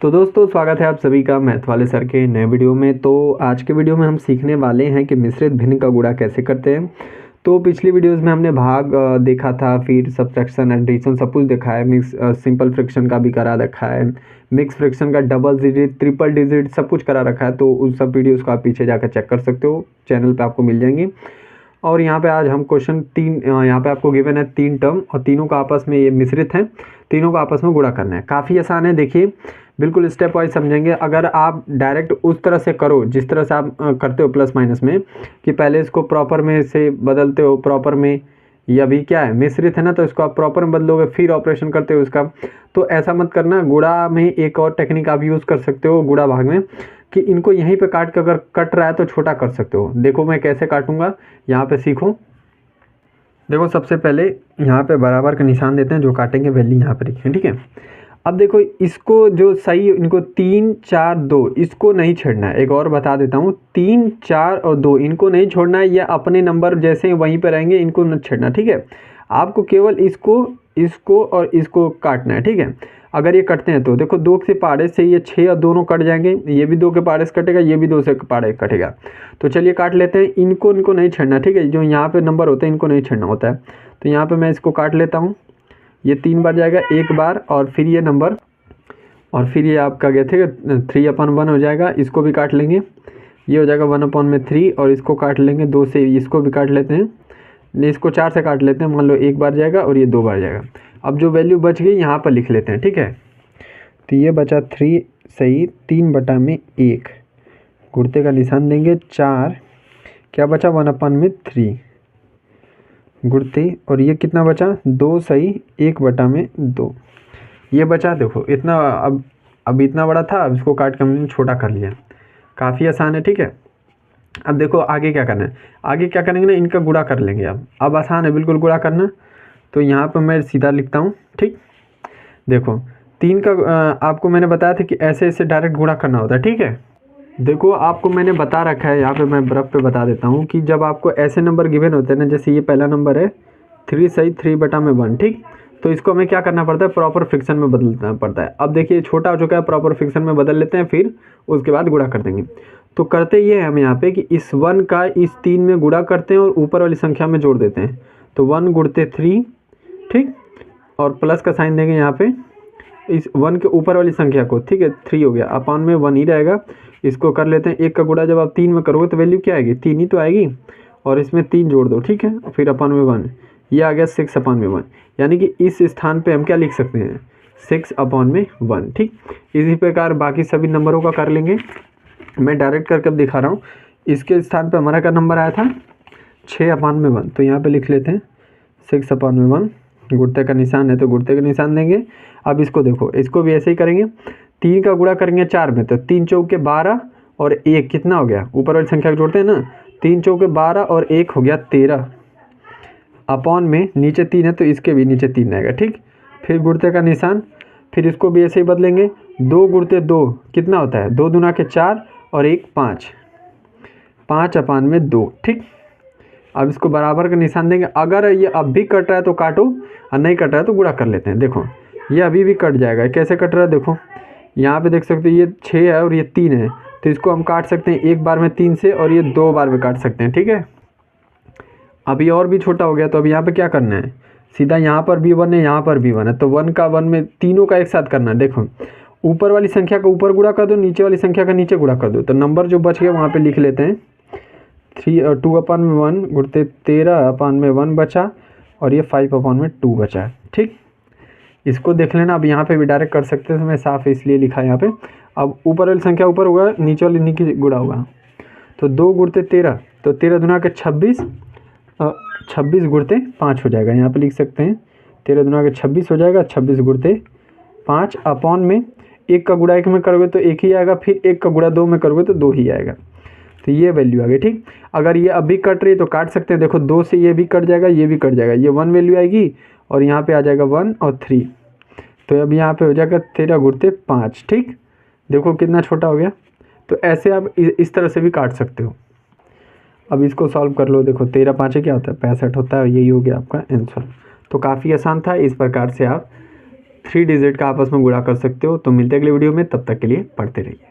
तो दोस्तों स्वागत है आप सभी का मैथ वाले सर के नए वीडियो में। तो आज के वीडियो में हम सीखने वाले हैं कि मिश्रित भिन्न का गुणा कैसे करते हैं। तो पिछली वीडियोस में हमने भाग देखा था, फिर सब्ट्रैक्शन एडिशन सब कुछ देखा है, मिक्स सिंपल फ्रैक्शन का भी करा रखा है, मिक्स फ्रैक्शन का डबल डिजिट ट्रिपल डिजिट सब कुछ करा रखा है। तो उन सब वीडियोज़ को आप पीछे जाकर चेक कर सकते हो, चैनल पर आपको मिल जाएंगी। और यहाँ पे आज हम क्वेश्चन यहाँ पे आपको गिवन है 3 टर्म और तीनों का आपस में ये मिश्रित हैं, तीनों का आपस में गुणा करना है। काफ़ी आसान है, देखिए बिल्कुल स्टेप वाइज समझेंगे। अगर आप डायरेक्ट उस तरह से करो जिस तरह से आप करते हो प्लस माइनस में, कि पहले इसको प्रॉपर में से बदलते हो, प्रॉपर में ये अभी क्या है मिश्रित है ना, तो इसको आप प्रॉपर में बदलोगे फिर ऑपरेशन करते हो उसका, तो ऐसा मत करना। गुणा में एक और टेक्निक आप यूज़ कर सकते हो गुणा भाग में, कि इनको यहीं पे काट कर, अगर कट रहा है तो छोटा कर सकते हो। देखो मैं कैसे काटूंगा, यहाँ पे सीखो। देखो सबसे पहले यहाँ पे बराबर का निशान देते हैं, जो काटेंगे वैल्यू यहाँ पे लिखें, ठीक है। अब देखो इसको जो सही, इनको 3 4 2 इसको नहीं छेड़ना है। एक और बता देता हूँ, 3 4 और 2 इनको नहीं छोड़ना है, या अपने नंबर जैसे वहीं पर रहेंगे इनको न छेड़ना, ठीक है। आपको केवल इसको और इसको काटना है, ठीक है। अगर ये कटते हैं तो देखो 2 से पाड़े से ये 6 और दोनों कट जाएंगे, ये भी 2 के पाड़े से कटेगा, ये भी 2 से पाड़े कटेगा। तो चलिए काट लेते हैं। इनको नहीं छेड़ना, ठीक है। जो यहाँ पे नंबर होते हैं इनको नहीं छेड़ना होता है। तो यहाँ पे मैं इसको काट लेता हूँ। ये 3 बार जाएगा, एक बार और फिर ये नंबर, और फिर ये आपका क्या थे 3/1 हो जाएगा। इसको भी काट लेंगे, ये हो जाएगा 1/3 और इसको काट लेंगे 2 से, इसको भी काट लेते हैं, इसको 4 से काट लेते हैं। मान लो 1 बार जाएगा और ये 2 बार जाएगा। अब जो वैल्यू बच गई यहाँ पर लिख लेते हैं, ठीक है। तो ये बचा 3 सही 3/1, गुणते का निशान देंगे 4, क्या बचा 1/3 गुणते, और ये कितना बचा 2 सही 1/2 ये बचा। देखो इतना, अब इतना बड़ा था, अब इसको काट के हमने छोटा कर लिया। काफ़ी आसान है, ठीक है। अब देखो आगे क्या करना है, आगे क्या करेंगे ना, इनका गुणा कर लेंगे। अब आसान है बिल्कुल गुणा करना। तो यहाँ पर मैं सीधा लिखता हूँ, ठीक। देखो 3 का आपको मैंने बताया था कि ऐसे ऐसे डायरेक्ट गुणा करना होता है, ठीक है। देखो आपको मैंने बता रखा है, यहाँ पे मैं बर्फ पे बता देता हूँ कि जब आपको ऐसे नंबर गिवन होते हैं ना, जैसे ये पहला नंबर है 3 सही 3/1, ठीक। तो इसको हमें क्या करना पड़ता है, प्रॉपर फ्रिक्शन में बदलना पड़ता है। अब देखिए छोटा हो चुका है, प्रॉपर फ्रिक्शन में बदल लेते हैं, फिर उसके बाद गुणा कर देंगे। तो करते ये हैं हम यहाँ पे कि इस 1 का इस 3 में गुणा करते हैं और ऊपर वाली संख्या में जोड़ देते हैं। तो 1 गुणते 3, ठीक, और प्लस का साइन देंगे यहाँ पे इस 1 के ऊपर वाली संख्या को, ठीक है। 3 हो गया, अपॉन में 1 ही रहेगा। इसको कर लेते हैं, 1 का गुणा जब आप 3 में करोगे तो वैल्यू क्या आएगी, 3 ही तो आएगी, और इसमें 3 जोड़ दो, ठीक है। फिर अपॉन में 1, ये आ गया 6/1, यानी कि इस स्थान पे हम क्या लिख सकते हैं 6/1, ठीक। इसी प्रकार बाकी सभी नंबरों का कर लेंगे। मैं डायरेक्ट करके अब दिखा रहा हूँ। इसके स्थान पे हमारा का नंबर आया था 6/1, तो यहाँ पे लिख लेते हैं 6/1, गुणते का निशान है तो गुणते का निशान देंगे। अब इसको देखो, इसको भी ऐसे ही करेंगे। 3 का गुणा करेंगे 4 में, तो 3 चौके 12 और 1 कितना हो गया, ऊपर वाली संख्या को जोड़ते हैं ना, 3 चौके 12 और 1 हो गया 13, अपॉन में नीचे 3 है तो इसके भी नीचे 3 आएगा, ठीक। फिर गुणते का निशान, फिर इसको भी ऐसे ही बदलेंगे। 2 गुणते 2 कितना होता है, 2 दूना के 4 और 1 5, 5/2, ठीक। अब इसको बराबर का निशान देंगे। अगर ये अब भी कट रहा है तो काटो, और नहीं कट रहा है तो गुणा कर लेते हैं। देखो ये अभी भी कट जाएगा, कैसे कट रहा है देखो, यहाँ पे देख सकते हो ये 6 है और ये 3 है, तो इसको हम काट सकते हैं एक बार में 3 से, और ये 2 बार में काट सकते हैं, ठीक है। अभी और भी छोटा हो गया, तो अब यहाँ पे क्या करना है, सीधा यहाँ पर भी 1 है, यहाँ पर भी 1 है, तो 1 का 1 में तीनों का एक साथ करना है। देखो ऊपर वाली संख्या का ऊपर गुणा कर दो, नीचे वाली संख्या का नीचे गुणा कर दो, तो नंबर जो बच गया वहाँ पे लिख लेते हैं 2/1 गुणते 13/1 बचा, और ये 5/2 बचा है, ठीक। इसको देख लेना। अब यहाँ पे भी डायरेक्ट कर सकते हैं, तो मैं साफ इसलिए लिखा है यहाँ पे। अब ऊपर वाली संख्या ऊपर होगा, नीचे वाली नीचे गुणा होगा, तो 2 गुणते 13, तो 13 दूना के 26, 26 गुणते 5 हो जाएगा। यहाँ पे लिख सकते हैं 13 दूना के 26 हो जाएगा, 26 गुणते 5, अपॉन में 1 का गुणा 1 में करोगे तो 1 ही आएगा, फिर 1 का गुणा 2 में करोगे तो 2 ही आएगा। तो ये वैल्यू आ गई, ठीक। अगर ये अभी कट रही है तो काट सकते हैं। देखो 2 से ये भी कट जाएगा, ये भी कट जाएगा, ये 1 वैल्यू आएगी और यहाँ पे आ जाएगा 1 और 3, तो अब यहाँ पे हो जाएगा 13 गुणते 5, ठीक। देखो कितना छोटा हो गया। तो ऐसे आप इस तरह से भी काट सकते हो। अब इसको सॉल्व कर लो। देखो 13×5 क्या होता है 65 होता है, और यही हो गया आपका आंसर। तो काफ़ी आसान था। इस प्रकार से आप 3 डिजिट का आपस में गुणा कर सकते हो। तो मिलते हैं अगले वीडियो में, तब तक के लिए पढ़ते रहिए।